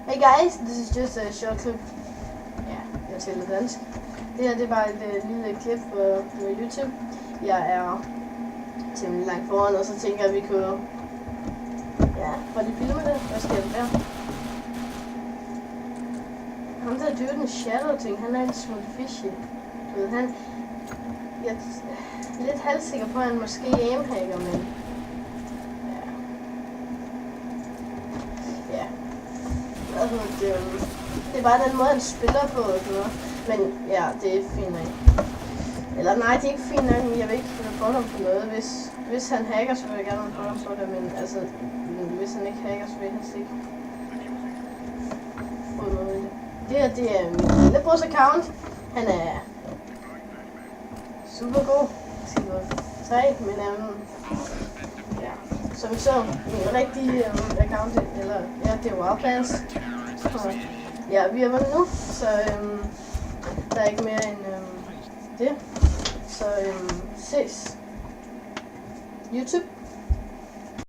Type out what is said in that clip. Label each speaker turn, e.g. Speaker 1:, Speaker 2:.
Speaker 1: Hey guys, this is just a short clip. Ja, jeg taler dansk. Det her det er bare et lille klip på YouTube. Jeg er temmelig langt foran, og så tænker jeg, at vi kunne... Ja, prøv lige filme det. Hvad sker der der? Ham der dyren Shadow ting, han er en smule fishy. Du ved, han... Jeg er lidt halvsikker på, at han måske aimhacker, men... Det er bare den måde, han spiller på og sådan noget. Men ja, det er fint nok. Eller nej, det er ikke fint nok, men jeg vil ikke få ham på noget. Hvis han hacker, så vil jeg gerne få ham på det, men altså, hvis han ikke hacker, så vil jeg helst ikke få noget i det. Det her, det er min lillebrors account. Han er super god. Jeg skal gå 3, men ja. Som vi så, min rigtige account, eller ja, det er Wildpass. Ja, vi er vundet nu, så der er ikke mere end det. Så ses. YouTube.